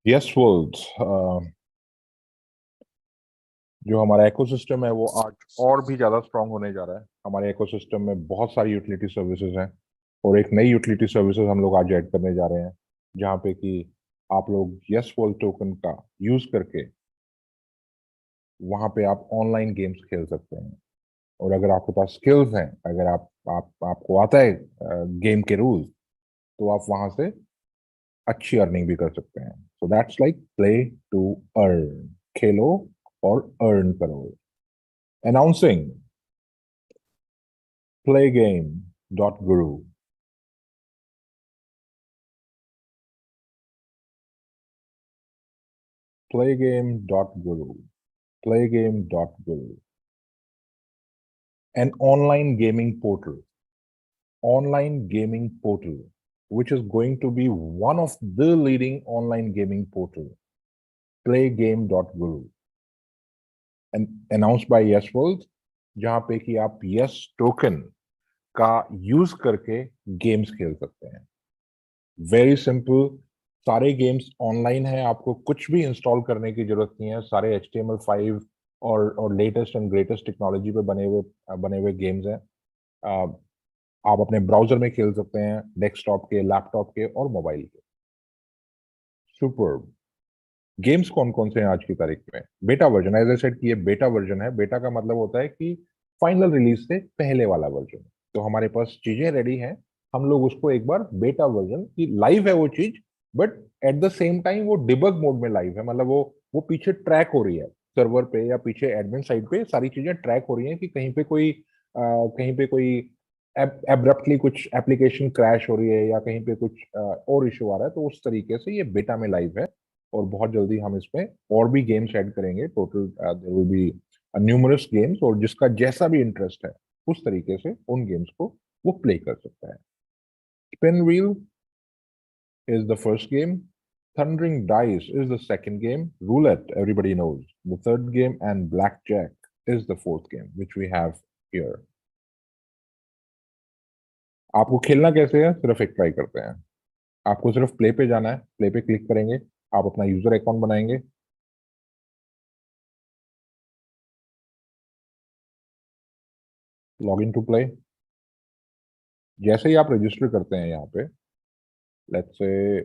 Yes world, जो हमारा ecosystem है वो आज और भी ज्यादा स्ट्रांग होने जा रहा है। हमारे इकोसिस्टम में बहुत सारी यूटिलिटी सर्विसेज हैं और एक नई यूटिलिटी सर्विसेज हम लोग आज ऐड करने जा रहे हैं, जहाँ पे कि आप लोग यस वर्ल्ड टोकन का यूज करके वहां पे आप ऑनलाइन गेम्स खेल सकते हैं। और अगर आपके पास स्किल्स हैं, अगर आपको आता है गेम के रूल्स, तो आप वहां से अच्छी अर्निंग भी कर सकते हैं। So that's like play to earn. खेलो और अर्न करो। Announcing playgame.guru. Playgame.guru. Playgame.guru. An online gaming portal, which is going to be one of the leading online gaming portal. Playgame.guru. And announced by Yes World, जहाँ पे कि आप yes token का use करके games खेल सकते हैं। Very simple. सारे गेम्स ऑनलाइन है, आपको कुछ भी इंस्टॉल करने की जरूरत नहीं है। सारे HTML5 और लेटेस्ट एंड ग्रेटेस्ट टेक्नोलॉजी पे बने हुए गेम्स हैं। अ, आप अपने ब्राउजर में खेल सकते हैं, डेस्कटॉप के, लैपटॉप के और मोबाइल के। सुपर। गेम्स कौन कौन से हैं आज की तारीख में? Beta version, as I said कि ये बेटा वर्जन है। बेटा का मतलब होता है कि फाइनल रिलीज से पहले वाला वर्जन। तो हमारे पास चीजें रेडी हैं, हम लोग उसको एक बार बेटा वर्जन की लाइव है वो चीज, but at the same time वो डिबग मोड में लाइव है। मतलब वो पीछे ट्रैक हो रही है सर्वर पे या पीछे एडमिन साइड पे, सारी चीजें ट्रैक हो रही हैं कि कहीं पे कोई एब्रप्टली कुछ एप्लीकेशन क्रैश हो रही है या कहीं पे कुछ और इशू आ रहा है। तो उस तरीके से ये बेटा में लाइव है और बहुत जल्दी हम इसमें और भी गेम्स ऐड करेंगे। Total there will be numerous games, और जिसका जैसा भी इंटरेस्ट है उस तरीके से उन गेम्स को वो प्ले कर सकता है। Spin wheel is the first game. Thundering Dice is the second game. Roulette, everybody knows, the third game, and Blackjack is the fourth game, which we have here. आपको खेलना कैसे है, सिर्फ एक ट्राई करते हैं। आपको सिर्फ प्ले पे जाना है, प्ले पे क्लिक करेंगे, आप अपना यूजर अकाउंट बनाएंगे, लॉग इन टू प्ले। जैसे ही आप रजिस्टर करते हैं यहाँ पे, लेट्स से,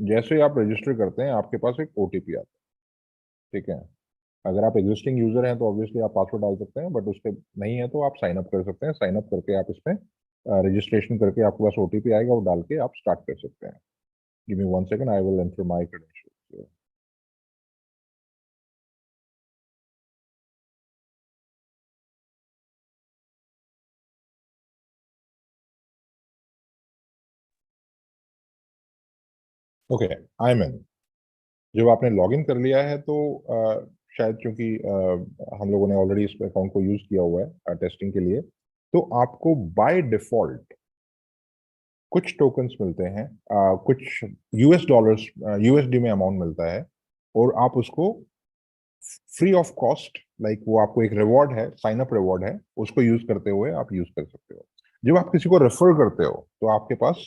जैसे ही आप रजिस्टर करते हैं आपके पास एक ओटीपी आता है, ठीक है। अगर आप एग्जिस्टिंग यूजर हैं तो ऑब्वियसली आप पासवर्ड डाल सकते हैं, बट उसके नहीं है तो आप साइन अप कर सकते हैं। साइन अप करके आप इसमें रजिस्ट्रेशन करके आपके पास ओटीपी आएगा, वो डाल के आप स्टार्ट कर सकते हैं। Give me 1 second, I will enter my credentials. Okay, I am in. जब आपने लॉग इन कर लिया है तो शायद क्योंकि हम लोगों ने ऑलरेडी इस अकाउंट को यूज किया हुआ है टेस्टिंग के लिए, तो आपको बाय डिफॉल्ट कुछ टोकन्स मिलते हैं, कुछ US डॉलर्स, USD में अमाउंट मिलता है, और आप उसको फ्री ऑफ कॉस्ट, लाइक वो आपको एक रिवॉर्ड है, साइन अप रिवॉर्ड है, उसको यूज करते हुए आप यूज कर सकते हो। जब आप किसी को रेफर करते हो तो आपके पास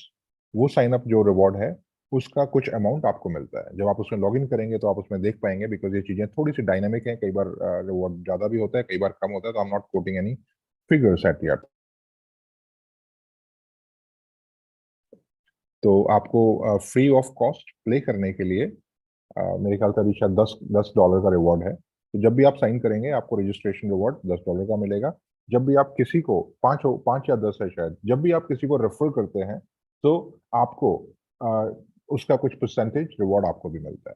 वो साइन अप जो रिवॉर्ड है उसका कुछ अमाउंट आपको मिलता है। जब आप उसमें लॉग इन करेंगे तो आप उसमें देख पाएंगे, बिकॉज ये चीजें थोड़ी सी डायनामिक है। कई बार रिवॉर्ड ज्यादा भी होता है, कई बार कम होता है, तो I am not quoting any figures at here. तो आपको फ्री ऑफ कॉस्ट प्ले करने के लिए मेरे ख्याल से अभी शायद दस दस डॉलर का रिवॉर्ड है। तो जब भी आप साइन करेंगे आपको रजिस्ट्रेशन रिवॉर्ड $10 का मिलेगा। जब भी आप किसी को, पाँच या 10 है शायद, जब भी आप किसी को रेफर करते हैं तो आपको आ, उसका कुछ परसेंटेज रिवॉर्ड आपको भी मिलता है।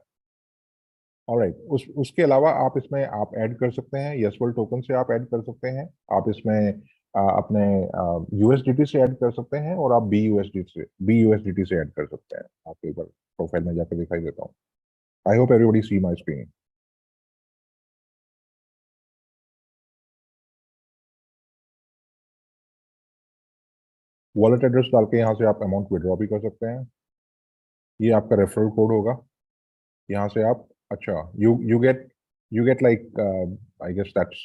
ऑलराइट, उसके अलावा आप इसमें आप ऐड कर सकते हैं, यसवल टोकन से आप ऐड कर सकते हैं। आप इसमें अपने USDT से ऐड कर सकते हैं, और आप BUSDT से ऐड कर सकते हैं। आपको एक बार प्रोफाइल में जाकर दिखाई देता हूँ। I hope everybody see my screen. Wallet address डाल के यहाँ से आप अमाउंट विड्रॉ भी कर सकते हैं। ये आपका रेफरल कोड होगा। यहाँ से आप, अच्छा, you get like, I guess that's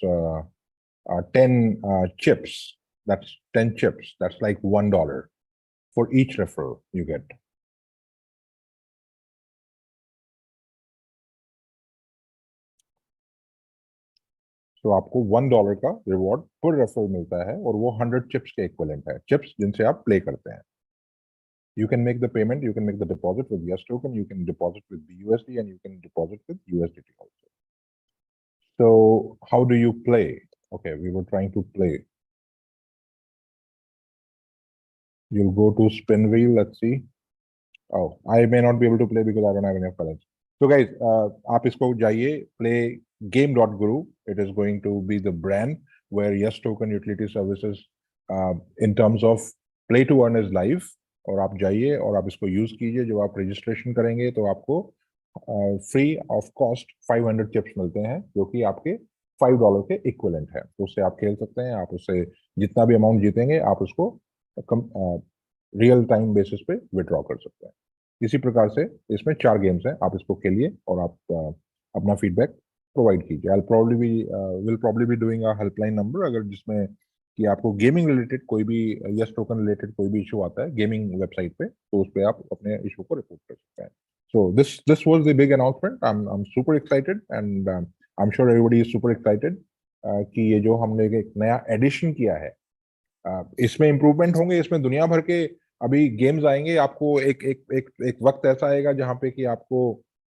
10 chips That's 10 chips. That's like $1 for each referral you get. तो आपको $1 का रिवॉर्ड पर रेफरल मिलता है और वो 100 चिप्स के इक्विवेलेंट है, चिप्स जिनसे आप प्ले करते हैं. You can make the payment, you can make the deposit with Yes token, you can deposit with BUSD, and you can deposit with USDT also. So how do you play? Okay, we were trying to play. You'll go to spin wheel, let's see. Oh, I may not be able to play because I don't have enough balance. So guys, आप इसको जाइए, play game.guru. It is going to be the brand where Yes token utility services in terms of play to earn is live. और आप जाइए और आप इसको use कीजिए. जब आप रजिस्ट्रेशन करेंगे तो आपको फ्री ऑफ कॉस्ट 500 चिप्स मिलते हैं जो कि आपके $5 के इक्विवेलेंट है. तो उससे आप खेल सकते हैं. आप उससे जितना भी अमाउंट जीतेंगे आप उसको रियल टाइम बेसिस पे विड्रॉ कर सकते हैं. इसी प्रकार से इसमें 4 गेम्स हैं. आप इसको खेलिए और आप अपना फीडबैक प्रोवाइड कीजिए. I will probably be doing a helpline number, अगर जिसमें कि आपको गेमिंग रिलेटेड कोई भी यस टोकन रिलेटेड कोई भी इशू आता है गेमिंग वेबसाइट पे, तो उस पर आप अपने इशू को रिपोर्ट कर सकते हैं. So this was the big announcement. I am super excited and I am sure everybody is super excited कि ये जो हमने एक नया एडिशन किया है, इसमें इंप्रूवमेंट होंगे. इसमें दुनिया भर के अभी गेम्स आएंगे. आपको एक एक एक एक वक्त ऐसा आएगा जहां पे कि आपको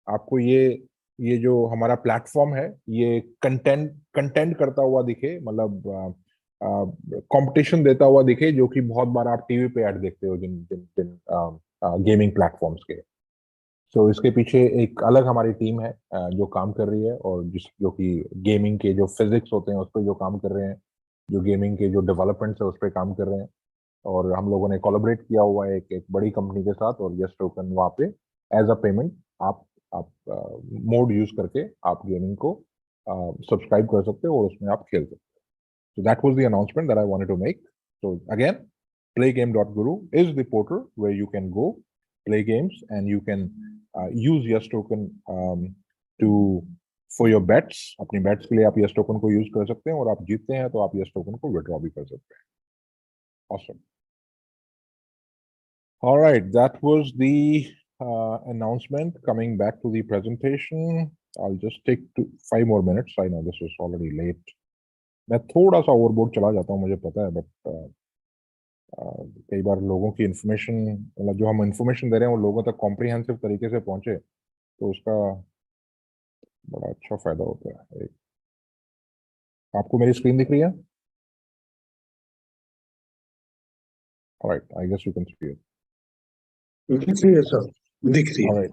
आपको ये जो हमारा प्लेटफॉर्म है ये कंटेंट करता हुआ दिखे, मतलब कंपटीशन देता हुआ दिखे, जो कि बहुत बार आप टीवी पे ऐड देखते हो जिन जिन जिन गेमिंग प्लेटफॉर्म्स के. सो इसके पीछे एक अलग हमारी टीम है जो काम कर रही है, और जो कि गेमिंग के जो फिजिक्स होते हैं उस पर जो काम कर रहे हैं, जो गेमिंग के जो डेवलपमेंट्स है उस पर काम कर रहे हैं. और हम लोगों ने कोलैबोरेट किया हुआ है एक बड़ी कंपनी के साथ, और यस टोकन वहाँ पे एज अ पेमेंट आप मोड यूज करके आप गेमिंग को सब्सक्राइब कर सकते हो और उसमें आप खेल सकते हो. So that was the announcement that I wanted to make. So again, playgame.guru is the portal where you can go play games, and you can use Yes token to for your bets. अपनी bets के लिए आप Yes token को use कर सकते हैं, और आप जीतते हैं तो आप Yes token को withdraw भी कर सकते हैं. Awesome. All right, that was the announcement. Coming back to the presentation, I'll just take 5 more minutes. I know this is already late. मैं थोड़ा सा ओवरबोर्ड चला जाता हूँ, मुझे पता है, बट कई बार लोगों की इंफॉर्मेशन, मतलब जो हम इंफॉर्मेशन दे रहे हैं वो लोगों तक कॉम्प्रिहेंसिव तरीके से पहुंचे तो उसका बड़ा अच्छा फायदा होता है. आपको मेरी स्क्रीन दिख रही है? Alright, I guess you can see it. दिख रही है सर, दिख रही है. ऑलराइट,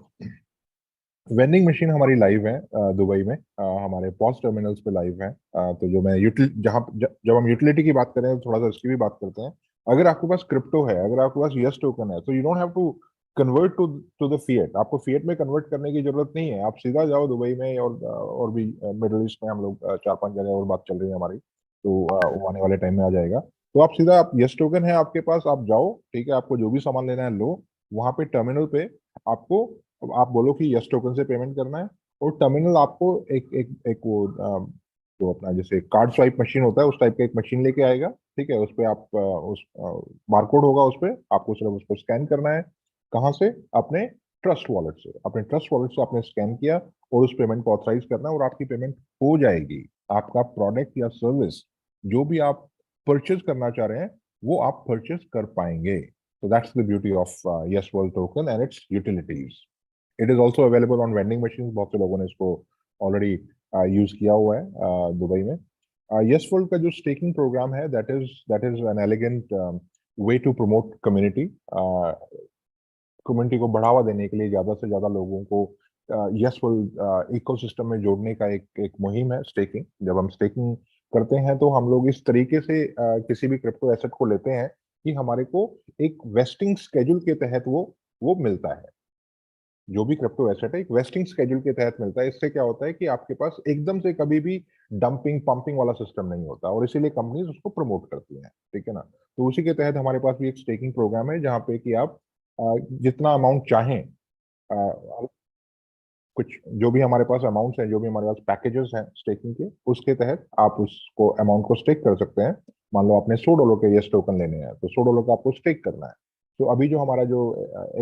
वेंडिंग मशीन हमारी लाइव है दुबई में, हमारे पॉस टर्मिनल्स पे लाइव है. तो जो मैं जब हम यूटिलिटी की बात करें तो थोड़ा सा इसकी भी बात करते हैं. अगर आपके पास क्रिप्टो है, अगर आपके पास यस टोकन है, तो you don't have to convert to the fiat. आपको फिएट में कन्वर्ट करने की जरूरत नहीं है. आप सीधा जाओ दुबई में, और भी मिडिल ईस्ट में हम लोग 4-5 जगह और बात चल रही है हमारी, तो वो आने वाले टाइम में आ जाएगा. तो आप सीधा, आप यस टोकन है आपके पास, आप जाओ, ठीक है, आपको जो भी सामान लेना है लो. वहां पे टर्मिनल पे आपको, आप बोलो कि यस टोकन से पेमेंट करना है, और टर्मिनल आपको एक एक एक वो जो अपना जैसे कार्ड स्वाइप मशीन होता है उस टाइप का एक मशीन लेके आएगा. ठीक है, उस पर आप उस बारकोड होगा, उस पर आपको सिर्फ उसको स्कैन करना है. कहाँ से? अपने ट्रस्ट वॉलेट से. अपने ट्रस्ट वॉलेट से आपने स्कैन किया और उस पेमेंट को ऑथराइज करना है, और आपकी पेमेंट हो जाएगी. आपका प्रोडक्ट या सर्विस जो भी आप परचेज करना चाह रहे हैं वो आप परचेज कर पाएंगे. So that's the beauty of Yes World token and its utilities. It is also available on vending machines. बहुत से लोगों ने इसको already use किया हुआ है दुबई में. Yes World का जो staking program है, that is an elegant way to promote community. Community को बढ़ावा देने के लिए ज्यादा से ज्यादा लोगों को यस वर्ल्ड इकोसिस्टम में जोड़ने का एक मुहिम है स्टेकिंग. जब हम स्टेकिंग करते हैं तो हम लोग इस तरीके से किसी भी क्रिप्टो एसेट को लेते हैं कि हमारे को एक वेस्टिंग स्केड्यूल के तहत वो मिलता है. जो भी क्रिप्टो एसेट है एक वेस्टिंग स्केड्यूल के तहत मिलता है. इससे क्या होता है कि आपके पास एकदम से कभी भी डंपिंग पंपिंग वाला सिस्टम नहीं होता, और इसीलिए कंपनीज उसको प्रमोट करती हैं. ठीक है ना? तो उसी के तहत हमारे पास भी एक स्टेकिंग प्रोग्राम है जहाँ पे कि आप जितना अमाउंट चाहें, कुछ जो भी हमारे पास अमाउंट्स हैं, जो भी हमारे पास पैकेजेस हैं स्टेकिंग के, उसके तहत आप उसको अमाउंट को स्टेक कर सकते हैं. मान लो आपने $100 के यस टोकन लेने हैं, तो $100 का आपको स्टेक करना है। तो अभी जो हमारा जो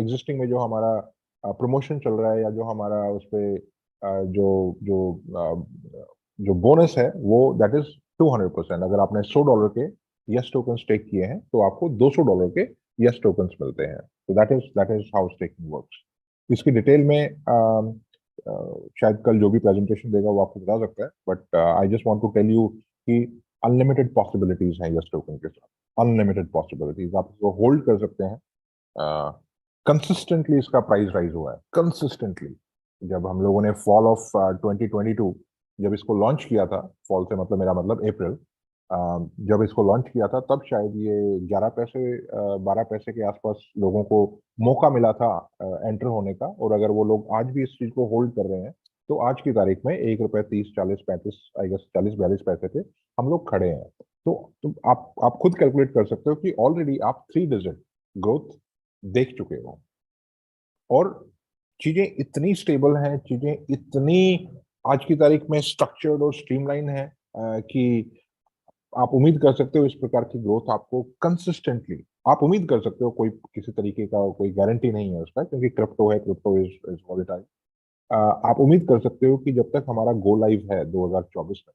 एग्जिस्टिंग में जो हमारा प्रमोशन चल रहा है, या जो हमारा उस पे जो जो जो बोनस है, वो दैट इज 200%। अगर आपने $100 के यस टोकन स्टेक किए हैं, तो आपको $200 के यस टोकन मिलते हैं। तो that is how staking works. इसकी डिटेल में शायद कल जो भी प्रेजेंटेशन देगा वो आपको बता सकता है, but I just want to tell you कि अनलिमिटेड पॉसिबिलिटीज हैं यस टोकन के साथ। अनलिमिटेड पॉसिबिलिटीज, आप इसको होल्ड कर सकते हैं। कंसिस्टेंटली इसका प्राइस राइज हुआ है, कंसिस्टेंटली। जब हम लोगों ने फॉल ऑफ 2022 जब इसको लॉन्च किया था, फॉल से मतलब मेरा मतलब अप्रैल, जब इसको लॉन्च किया था, तब शायद ये 11 पैसे 12 पैसे के आसपास लोगों को मौका मिला था एंटर होने का। और अगर वो लोग आज भी इस चीज को होल्ड कर रहे हैं, तो आज की तारीख में ₹1 30 40 35 आई गेस 40 42 पैसे पे हम लोग खड़े हैं। तो आप खुद कैलकुलेट कर सकते हो कि ऑलरेडी आप 3 डिजिट ग्रोथ देख चुके हो। और चीजें इतनी स्टेबल हैं, चीजें इतनी आज की तारीख में स्ट्रक्चर्ड और स्ट्रीमलाइन है कि आप उम्मीद कर सकते हो इस प्रकार की ग्रोथ आपको कंसिस्टेंटली। आप उम्मीद कर सकते हो, कोई किसी तरीके का कोई गारंटी नहीं है उसका, क्योंकि क्रिप्टो है, क्रिप्टो इज वॉलेटाइल। आप उम्मीद कर सकते हो कि जब तक हमारा गो लाइव है 2024 में,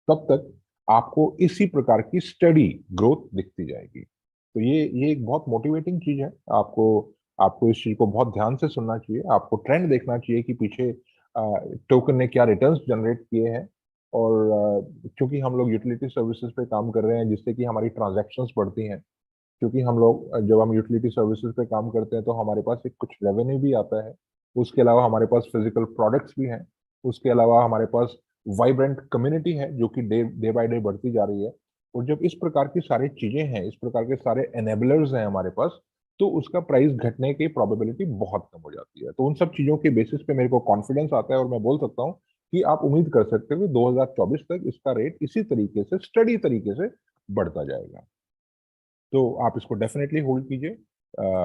तब तक आपको इसी प्रकार की स्टडी ग्रोथ दिखती जाएगी। तो ये एक बहुत मोटिवेटिंग चीज है। आपको आपको इस चीज को बहुत ध्यान से सुनना चाहिए। आपको ट्रेंड देखना चाहिए कि पीछे टोकन ने क्या रिटर्न्स जनरेट किए हैं। और क्योंकि हम लोग यूटिलिटी सर्विसेज पे काम कर रहे हैं, जिससे कि हमारी ट्रांजैक्शंस बढ़ती हैं। क्योंकि हम लोग जब हम यूटिलिटी सर्विसेज पे काम करते हैं, तो हमारे पास एक कुछ रेवेन्यू भी आता है। उसके अलावा हमारे पास फिजिकल प्रोडक्ट्स भी हैं। उसके अलावा हमारे पास वाइब्रेंट कम्युनिटी है, जो कि डे डे बाय डे बढ़ती जा रही है। और जब इस प्रकार की सारी चीजें हैं, इस प्रकार के सारे एनेबलर्स हैं हमारे पास, तो उसका प्राइस घटने की प्रोबेबिलिटी बहुत कम हो जाती है। तो उन सब चीजों के बेसिस पे मेरे को कॉन्फिडेंस आता है, और मैं बोल सकता हूँ कि आप उम्मीद कर सकते हो कि 2024 तक इसका रेट इसी तरीके से स्टडी तरीके से बढ़ता जाएगा। तो आप इसको डेफिनेटली होल्ड कीजिए,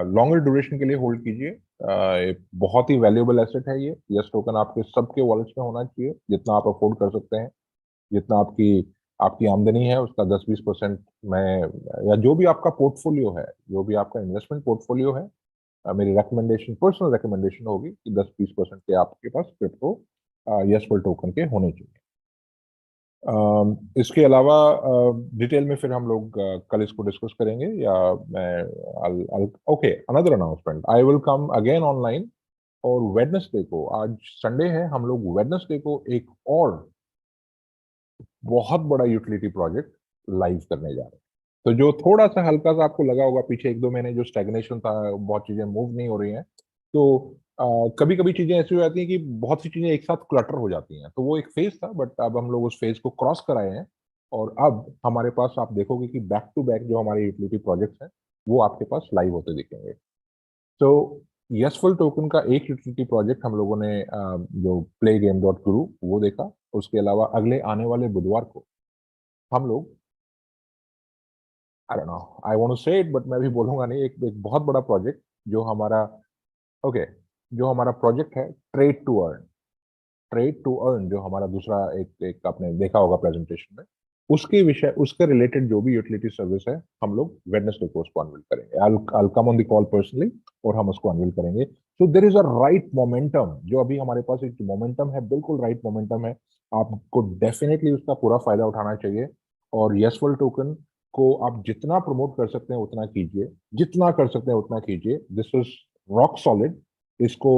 लॉन्गर ड्यूरेशन के लिए होल्ड कीजिए। एक बहुत ही वैल्यूएबल एसेट है ये। यस टोकन आपके सबके वॉलेट्स में होना चाहिए, जितना आप अफोर्ड कर सकते हैं। जितना आपकी आपकी आमदनी है उसका 10-20% में, या जो भी आपका पोर्टफोलियो है, जो भी आपका इन्वेस्टमेंट पोर्टफोलियो है, मेरी रिकमेंडेशन, पर्सनल रिकमेंडेशन होगी कि 10-20% के आपके पास क्रिप्टो यस टोकन के होने चाहिए। इसके अलावा डिटेल में फिर हम लोग कल इसको डिस्कस करेंगे, या मैं okay, another announcement, I will come again online. और वेडनेसडे को, आज संडे है, हम लोग वेडनेसडे को एक और बहुत बड़ा यूटिलिटी प्रोजेक्ट लाइव करने जा रहे हैं। तो जो थोड़ा सा हल्का सा आपको लगा होगा पीछे 1-2 महीने जो स्टैग्नेशन था, बहुत चीजें मूव नहीं हो रही हैं, तो कभी कभी चीजें ऐसी हो जाती हैं कि बहुत सी चीजें एक साथ क्लटर हो जाती हैं। तो वो एक फेज था, बट अब हम लोग उस फेज को क्रॉस कराए हैं। और अब हमारे पास आप देखोगे कि बैक टू बैक जो हमारे यूटिलिटी प्रोजेक्ट्स हैं, वो आपके पास लाइव होते दिखेंगे। तो यशफुल टोकन का एक यूटिलिटी प्रोजेक्ट हम लोगों ने जो प्ले गेम डॉट गुरु वो देखा। उसके अलावा अगले आने वाले बुधवार को हम लोग, I don't know, I want to say it, but मैं भी बोलूंगा नहीं, एक बहुत बड़ा प्रोजेक्ट जो हमारा, ओके, जो हमारा प्रोजेक्ट है trade to earn. Trade to earn जो हमारा दूसरा एक एक आपने देखा होगा प्रेजेंटेशन में, उसके विषय, उसके रिलेटेड जो भी यूटिलिटी सर्विस है, हम लोग वेडनेसडे को उसको अनवील करेंगे। I'll come on the call personally, और हम उसको अनवील करेंगे। So there is a right momentum, जो अभी हमारे पास एक मोमेंटम है, बिल्कुल राइट मोमेंटम है। आपको डेफिनेटली उसका पूरा फायदा उठाना चाहिए। और यशफुल टोकन को आप जितना प्रमोट कर सकते हैं उतना कीजिए, जितना कर सकते हैं उतना कीजिए। This is rock solid. इसको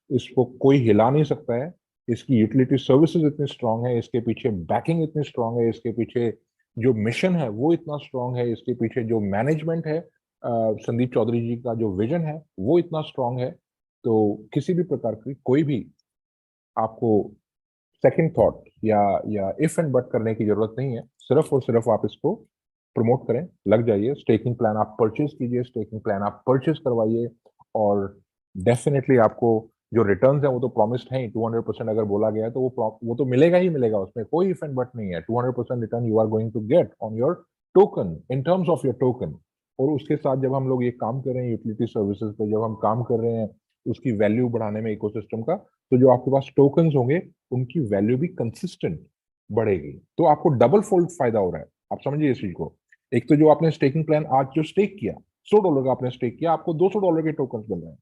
इसको कोई हिला नहीं सकता है। इसकी यूटिलिटी सर्विसेज इतनी स्ट्रांग है, इसके पीछे बैकिंग इतनी स्ट्रांग है, इसके पीछे जो मिशन है वो इतना स्ट्रांग है, इसके पीछे जो मैनेजमेंट है, संदीप चौधरी जी का जो विजन है वो इतना स्ट्रांग है। तो किसी भी प्रकार की कोई भी आपको सेकंड थॉट या इफ एंड बट करने की जरूरत नहीं है। सिर्फ और सिर्फ आप इसको प्रमोट करें, लग जाइए। स्टेकिंग प्लान आप परचेज कीजिए, स्टेकिंग प्लान आप परचेज करवाइए। और डेफिनेटली आपको जो रिटर्न्स है वो तो प्रॉमिस्ड है ही। 200% अगर बोला गया है, तो वो तो मिलेगा ही मिलेगा, उसमें कोई इफ एंड बट नहीं है। 200% return you are going to get on your token, in terms of your token. और उसके साथ जब हम लोग ये काम कर रहे हैं यूटिलिटी सर्विसेज पे, जब हम काम कर रहे हैं उसकी वैल्यू बढ़ाने में इकोसिस्टम का, तो जो आपके पास टोकन्स होंगे उनकी वैल्यू भी कंसिस्टेंट बढ़ेगी। तो आपको डबल फोल्ड फायदा हो रहा है। आप समझिए इस चीज को। एक तो जो आपने स्टेकिंग प्लान आज जो स्टेक किया, $100 का आपने स्टेक किया, आपको $200 के टोकन मिल रहे हैं।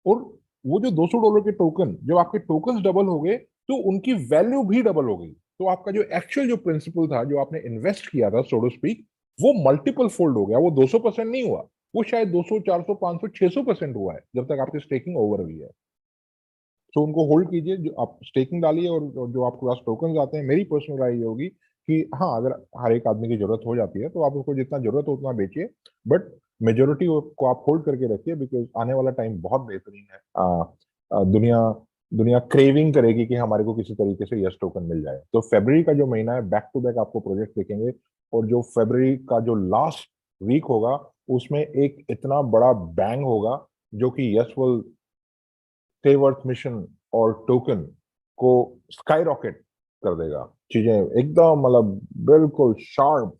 और वो जो $200 के टोकन, जब आपके टोकन डबल हो गए तो उनकी वैल्यू भी डबल हो गई। तो आपका जो एक्चुअल जो प्रिंसिपल था, जो आपने इन्वेस्ट किया था, सो टू स्पीक, वो मल्टीपल फोल्ड हो गया। वो 200% नहीं हुआ, वो शायद 200, 400, 500, 600% हुआ है, जब तक आपकी स्टेकिंग ओवर हुई है। तो उनको होल्ड कीजिए, जो आप स्टेकिंग डालिए, और जो आपके पास टोकन आते हैं, मेरी पर्सनल राय ये होगी कि हाँ, अगर हर एक आदमी की जरूरत हो जाती है तो आप उसको जितना जरूरत हो उतना बेचिए, बट मेजोरिटी को आप होल्ड करके रखिए, बिकॉज आने वाला टाइम बहुत बेहतरीन है। दुनिया दुनिया क्रेविंग करेगी कि हमारे को किसी तरीके से यस टोकन मिल जाए। तो फरवरी का जो महीना है, बैक टू बैक आपको प्रोजेक्ट देखेंगे, और जो फरवरी का जो लास्ट वीक होगा, उसमें एक इतना बड़ा बैंग होगा जो कि यस विल सेवर्थ मिशन और टोकन को स्काई रॉकेट कर देगा। चीजें एकदम मतलब बिल्कुल शार्प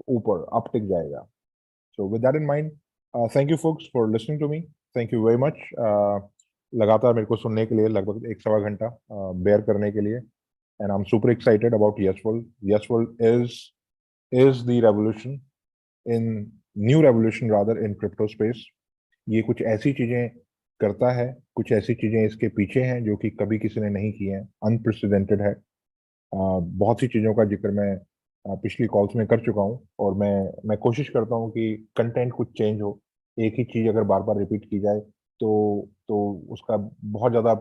ऊपर अप टिक जाएगा। So with that in mind, thank you folks for listening to me. Thank you very much लगातार मेरे को सुनने के लिए, लगभग 1 सवा घंटा बेयर करने के लिए। And I am super excited about yes world. Yes world is the revolution in new revolution rather in crypto space. ये कुछ ऐसी चीजें करता है, कुछ ऐसी चीजें इसके पीछे हैं जो कि कभी किसी ने नहीं की हैं, अनप्रेसिडेंटेड है। बहुत सी चीजों का जिक्र मैं पिछली कॉल्स में कर चुका हूँ, और मैं कोशिश करता हूँ कि कंटेंट कुछ चेंज हो। एक ही चीज अगर बार बार रिपीट की जाए तो उसका बहुत ज्यादा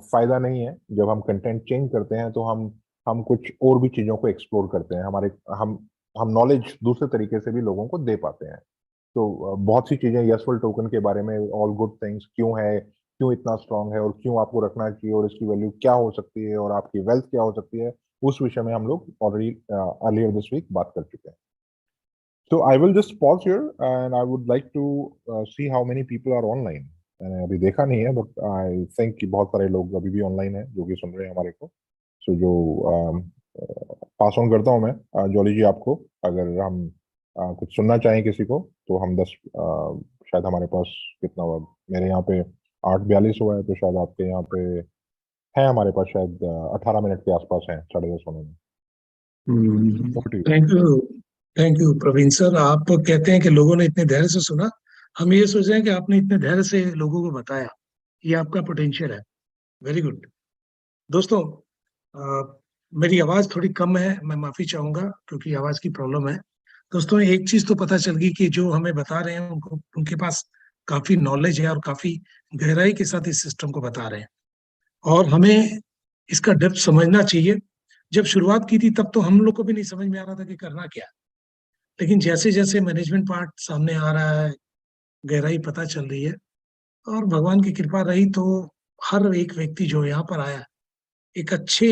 फायदा नहीं है। जब हम कंटेंट चेंज करते हैं तो हम कुछ और भी चीजों को एक्सप्लोर करते हैं, हमारे हम नॉलेज दूसरे तरीके से भी लोगों को दे पाते हैं। तो बहुत सी चीजें यशवल टोकन के बारे में, ऑल गुड थिंग्स क्यों है, क्यों इतना स्ट्रांग है, और क्यों आपको रखना चाहिए, और इसकी वैल्यू क्या हो सकती है, और आपकी वेल्थ क्या हो सकती है, उस विषय में हम लोग ऑलरेडी अर्लियर दिस वीक बात कर चुके हैं। So I will just pause here, and I would like to see how many people are online. मैंने अभी देखा नहीं है, बट आई थिंक कि बहुत सारे लोग अभी भी ऑनलाइन हैं जो कि सुन रहे हैं हमारे को। सो जो पास ऑन करता हूँ मैं जॉली जी आपको। अगर हम कुछ सुनना चाहें किसी को, तो हम 10 शायद हमारे पास कितना हुआ, मेरे यहाँ पे 8:42 हुआ है, तो शायद आपके यहाँ पे है हमारे पास शायद 18 मिनट के आसपास है, 10:30 होने में। Over to you. Thank you, thank you Praveen sir. आप कहते हैं कि लोगों ने इतने धैर्य से सुना, हम ये सोच रहे हैं कि आपने इतने धैर्य से लोगों को बताया, ये आपका पोटेंशियल है। Very good. दोस्तों, मेरी आवाज थोड़ी कम है, मैं माफी चाहूंगा क्योंकि आवाज की प्रॉब्लम है। दोस्तों, एक चीज तो पता चल गई कि जो हमें बता रहे हैं उनको, उनके पास काफी नॉलेज है और काफी गहराई के साथ इस सिस्टम को बता रहे हैं, और हमें इसका डेप्थ समझना चाहिए। जब शुरुआत की थी तब तो हम लोग को भी नहीं समझ में आ रहा था कि करना क्या, लेकिन जैसे जैसे मैनेजमेंट पार्ट सामने आ रहा है, गहराई पता चल रही है, और भगवान की कृपा रही तो हर एक व्यक्ति जो यहाँ पर आया एक अच्छे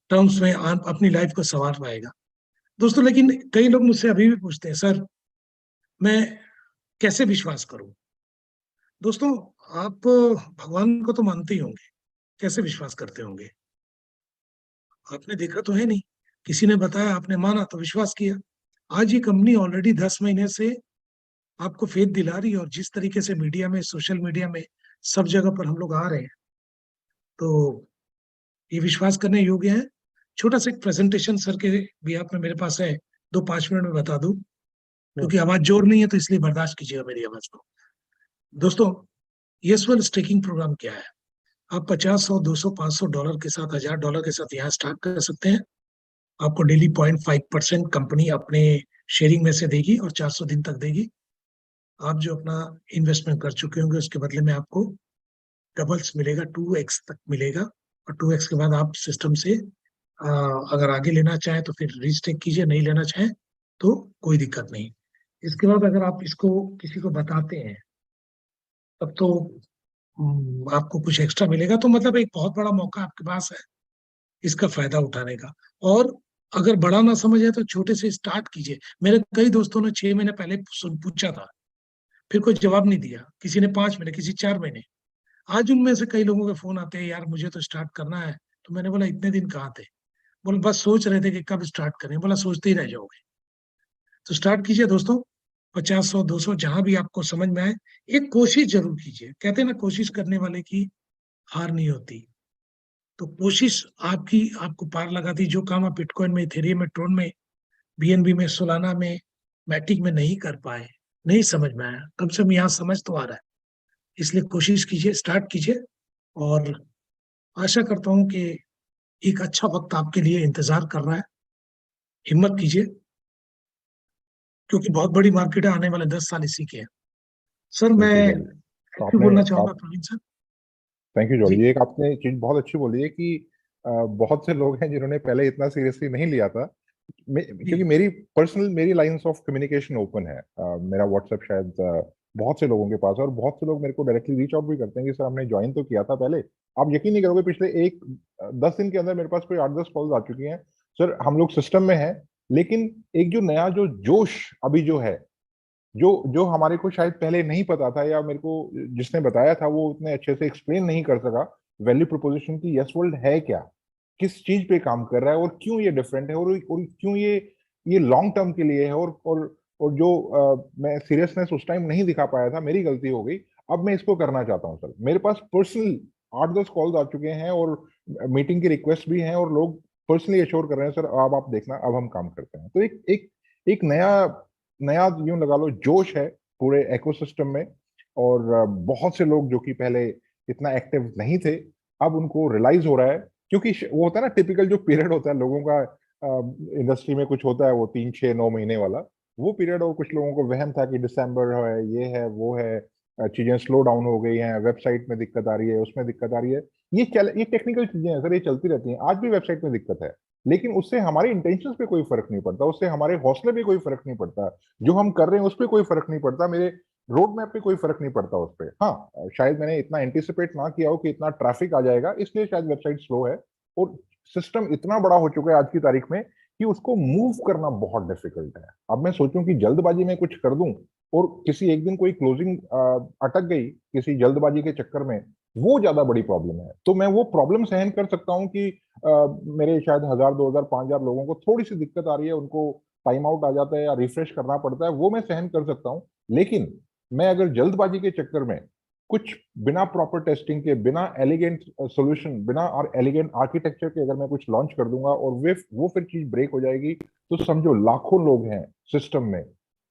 टर्म्स में अपनी लाइफ को संवार पाएगा। दोस्तों, लेकिन कई लोग मुझसे अभी भी पूछते हैं, सर मैं कैसे विश्वास करूं? दोस्तों, आप भगवान को तो मानते ही होंगे, कैसे विश्वास करते होंगे? आपने देखा तो है नहीं, किसी ने बताया, आपने माना तो विश्वास किया। आज ये कंपनी ऑलरेडी 10 महीने से आपको फेथ दिला रही है, और जिस तरीके से मीडिया में, सोशल मीडिया में, सब जगह पर हम लोग आ रहे हैं, तो ये विश्वास करने योग्य है। छोटा सा एक प्रेजेंटेशन सर के भी आप में मेरे पास है, 2-5 मिनट में बता दूं, क्योंकि आवाज जोर नहीं है तो इसलिए बर्दाश्त कीजिएगा मेरी आवाज को। दोस्तों, यशवल स्टेकिंग प्रोग्राम क्या है? आप 50, 100, 200, $500 के साथ, $1000 के साथ यहाँ स्टार्ट कर सकते हैं। आपको डेली 0.5% कंपनी अपने शेयरिंग में से देगी, और 400 दिन तक देगी। आप जो अपना इन्वेस्टमेंट कर चुके होंगे उसके बदले में आपको डबल्स मिलेगा, 2x तक मिलेगा, और 2x के बाद आप सिस्टम से अगर आगे लेना चाहें तो फिर रीस्टेक कीजिए, नहीं लेना चाहें तो कोई दिक्कत नहीं। इसके बाद अगर आप इसको किसी को बताते हैं तब तो आपको कुछ एक्स्ट्रा मिलेगा। तो मतलब एक बहुत बड़ा मौका आपके पास है इसका फायदा उठाने का। और अगर बड़ा ना समझे तो छोटे से स्टार्ट कीजिए। मेरे कई दोस्तों ने 6 महीने पहले पूछा था, फिर कोई जवाब नहीं दिया, किसी ने 5 महीने, किसी 4 महीने। आज उनमें से कई लोगों के फोन आते हैं, यार मुझे तो स्टार्ट करना है। तो मैंने बोला, इतने दिन कहाँ थे? बोले, बस सोच रहे थे कि कब स्टार्ट करें। बोला, सोचते ही रह जाओगे। तो स्टार्ट कीजिए दोस्तों, 50, 100, 200, जहां भी आपको समझ में आए। एक कोशिश जरूर कीजिए, कहते हैं ना, कोशिश करने वाले की हार नहीं होती। तो कोशिश आपकी आपको पार लगाती। जो काम आप बिटकॉइन में, इथेरियम में, ट्रोन में, बीएनबी में, सोलाना में, मैट्रिक में नहीं कर पाए, नहीं समझ में आया, कम से कम यहाँ समझ तो आ रहा है। इसलिए कोशिश कीजिए, स्टार्ट कीजिए, और आशा करता हूँ कि एक अच्छा वक्त आपके लिए इंतजार कर रहा है। हिम्मत कीजिए, क्योंकि बहुत बड़ी मार्केट है, आने वाले 10 साल इसी के हैं। सर, मैं बिल्कुल जॉली। तो थैंक यू आपने बोलना चाहूंगा आप Praveen sir. Thank you ji. Jolly. एक आपने चीज बहुत अच्छी बोली है कि बहुत से लोग हैं जिन्होंने पहले इतना सीरियसली नहीं लिया था। जी। क्योंकि मेरी लाइंस ऑफ कम्युनिकेशन ओपन है। मेरा व्हाट्सएप शायद बहुत से लोगों के पास है, और बहुत से लोग मेरे को डायरेक्टली रीच आउट भी करते हैं कि सर हमने ज्वाइन तो किया था पहले। आप यकीन नहीं करोगे, पिछले 10 दिन के अंदर मेरे पास कोई 8-10 कॉल्स आ चुकी हैं। सर हम लोग सिस्टम में हैं, लेकिन एक जो नया जो जोश अभी जो है, जो जो हमारे को शायद पहले नहीं पता था, या मेरे को जिसने बताया था वो उतने अच्छे से एक्सप्लेन नहीं कर सका वैल्यू प्रोपोजिशन की यस वर्ल्ड है क्या, किस चीज पे काम कर रहा है, और क्यों ये डिफरेंट है, और क्यों ये लॉन्ग टर्म के लिए है, और जो मैं सीरियसनेस उस टाइम नहीं दिखा पाया था, मेरी गलती हो गई। अब मैं इसको करना चाहता हूँ सर। मेरे पास पर्सनल 8-10 कॉल्स आ चुके हैं, और मीटिंग की रिक्वेस्ट भी हैं, और लोग पर्सनली एश्योर कर रहे हैं, सर अब आप देखना, अब हम काम करते हैं। तो एक नया नया यूं लगा लो जोश है पूरे इकोसिस्टम में। और बहुत से लोग जो कि पहले इतना एक्टिव नहीं थे, अब उनको रियलाइज हो रहा है। क्योंकि वो होता है ना, टिपिकल जो पीरियड होता है लोगों का इंडस्ट्री में, कुछ होता है वो 3, 6, 9 महीने वाला वो पीरियड। और कुछ लोगों को वहम था कि दिसंबर है, ये है, वो है, चीजें स्लो डाउन हो गई हैं, वेबसाइट में दिक्कत आ रही है, उसमें दिक्कत आ रही है। ये टेक्निकल चीजें हैं सर, ये चलती रहती हैं। आज भी वेबसाइट में दिक्कत है, लेकिन उससे हमारे इंटेंशंस पे कोई फर्क नहीं पड़ता, उससे हमारे हौसले पे कोई फर्क नहीं पड़ता, जो हम कर रहे हैं उस पर कोई फर्क नहीं पड़ता, मेरे रोड मैप पे कोई फर्क नहीं पड़ता उस पर। हाँ, शायद मैंने इतना एंटिसिपेट ना किया हो कि इतना ट्रैफिक आ जाएगा, इसलिए शायद वेबसाइट स्लो है। और सिस्टम इतना बड़ा हो चुका है आज की तारीख में कि उसको मूव करना बहुत डिफिकल्ट है। अब मैं सोचूं कि जल्दबाजी में कुछ कर दूं, और किसी एक दिन कोई क्लोजिंग अटक गई किसी जल्दबाजी के चक्कर में, वो ज्यादा बड़ी प्रॉब्लम है। तो मैं वो प्रॉब्लम सहन कर सकता हूँ कि मेरे शायद 1000, 2000, 5000 लोगों को थोड़ी सी दिक्कत आ रही है, उनको टाइम आउट आ जाता है या रिफ्रेश करना पड़ता है, वो मैं सहन कर सकता हूँ। लेकिन मैं अगर जल्दबाजी के चक्कर में कुछ बिना प्रॉपर टेस्टिंग के, बिना एलिगेंट सोल्यूशन, बिना और एलिगेंट आर्किटेक्चर के अगर मैं कुछ लॉन्च कर दूंगा, और वो फिर चीज ब्रेक हो जाएगी, तो समझो लाखों लोग हैं सिस्टम में,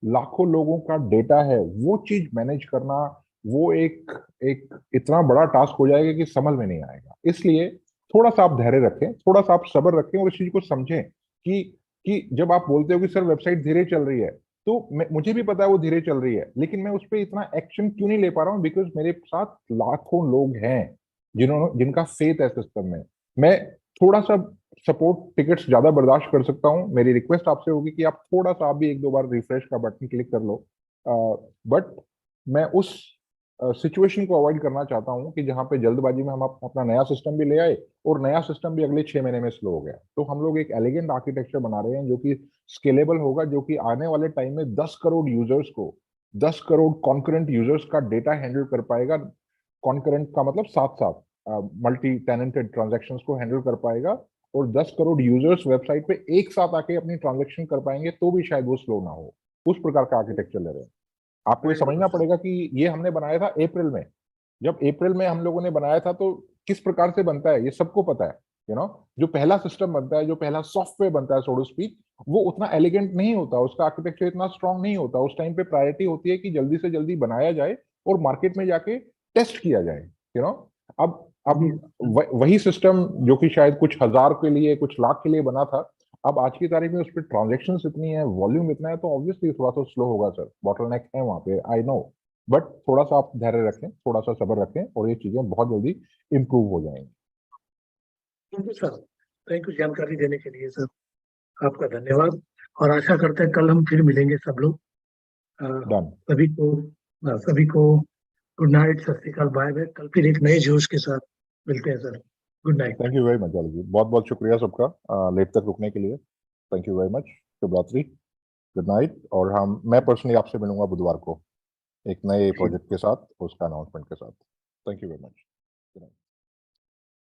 लाखों लोगों का डेटा है, वो चीज मैनेज करना, वो एक एक इतना बड़ा टास्क हो जाएगा कि समझ में नहीं आएगा। इसलिए थोड़ा सा आप धैर्य रखें, थोड़ा सा आप सब्र रखें, और इस चीज को समझें कि जब आप बोलते हो कि सर वेबसाइट धीरे चल रही है, तो मुझे भी पता है वो धीरे चल रही है, लेकिन मैं उस पर इतना एक्शन क्यों नहीं ले पा रहा हूँ? बिकॉज मेरे साथ लाखों लोग हैं जिनका फेथ है सिस्टम में। मैं थोड़ा सा सपोर्ट टिकट्स ज्यादा बर्दाश्त कर सकता हूँ। मेरी रिक्वेस्ट आपसे होगी कि आप थोड़ा सा, आप भी 1-2 बार रिफ्रेश का बटन क्लिक कर लो। बट मैं उस सिचुएशन को अवॉइड करना चाहता हूँ कि जहां पे जल्दबाजी में हम अपना नया सिस्टम भी ले आए, और नया सिस्टम भी अगले 6 महीने में स्लो हो गया। तो हम लोग एक एलिगेंट आर्किटेक्चर बना रहे हैं जो कि स्केलेबल होगा, जो कि आने वाले टाइम में 10 करोड़ यूजर्स को, 10 करोड़ कॉन्करेंट यूजर्स का डेटा हैंडल कर पाएगा। कॉन्करेंट का मतलब साथ साथ मल्टी टेनेंटेड ट्रांजेक्शन को हैंडल कर पाएगा, और 10 करोड़ यूजर्स वेबसाइट पे एक साथ आके अपनी ट्रांजेक्शन कर पाएंगे, तो भी शायद वो स्लो ना हो। उस प्रकार का आर्किटेक्चर ले रहे हैं। आपको ये वेरी गुड समझना सर। पड़ेगा कि ये हमने बनाया था अप्रैल में। जब अप्रैल में हम लोगों ने बनाया था, तो किस प्रकार से बनता है ये सबको पता है। जो पहला सिस्टम बनता है, जो पहला सॉफ्टवेयर बनता है, सो टू स्पीक, वो उतना एलिगेंट नहीं होता, उसका आर्किटेक्चर इतना स्ट्रांग नहीं होता। उस टाइम पे प्रायोरिटी होती है कि जल्दी से जल्दी बनाया जाए और मार्केट में जाके टेस्ट किया जाए। यू नो अब जी। वही सिस्टम जो कि शायद कुछ हजार के लिए, कुछ लाख के लिए बना था, अब आज की तारीख में उस पर ट्रांजेक्शन इतनी है, वॉल्यूम इतना है, तो ऑब्वियसली थोड़ा सा स्लो होगा सर। बॉटलनेक है वहां पे, आई नो। बट थोड़ा सा आप धैर्य रखें, थोड़ा सा सब्र रखें, और ये चीजें बहुत जल्दी इंप्रूव हो जाएंगी। Thank you sir. Thank you जानकारी देने के लिए सर, आपका धन्यवाद। और आशा करते हैं कल हम फिर मिलेंगे सब लोग। अ, डन। सभी को गुड नाइट, सत श्री अकाल, बाय बाय। कल फिर एक नए जोश के साथ मिलते हैं sir. Good night. Thank you very much जाली जी, बहुत बहुत शुक्रिया सबका लेट तक रुकने के लिए। Thank you very much. शुभ रात्रि, गुड नाइट। और मैं पर्सनली आपसे मिलूंगा बुधवार को एक नए प्रोजेक्ट के साथ, उसका अनाउंसमेंट के साथ। Thank you very much.